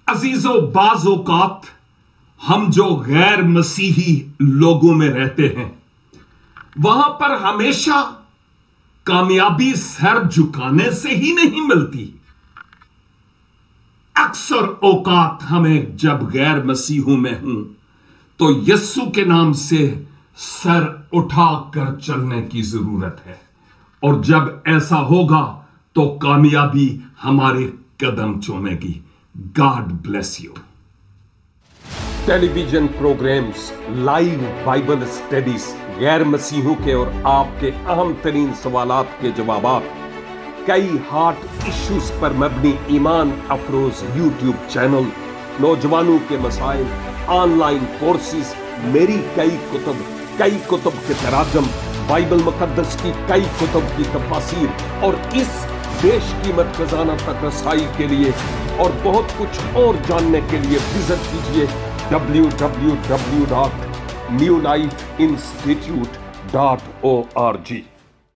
عزیزو، بعض اوقات ہم جو غیر مسیحی لوگوں میں رہتے ہیں وہاں پر ہمیشہ کامیابی سر جھکانے سے ہی نہیں ملتی. اکثر اوقات ہمیں جب غیر مسیحوں میں ہوں تو یسوع کے نام سے سر اٹھا کر چلنے کی ضرورت ہے، اور جب ایسا ہوگا تو کامیابی ہمارے قدم چومے گی. God bless you. Television programmes, live Bible studies, غیر مسیحوں کے اور آپ کے اہم ترین سوالات کے جوابات، کئی ہارٹ ایشوز پر مبنی ایمان افروز یوٹیوب چینل، نوجوانوں کے مسائل، آن لائن کورسز، میری کئی کتب کے تراجم، بائبل مقدس کی کئی کتب کی تفاسیر، اور اس بیش قیمت خزانہ تک رسائی کے لیے اور بہت کچھ اور جاننے کے لیے وزٹ کیجیے www.newlifeinstitute.org.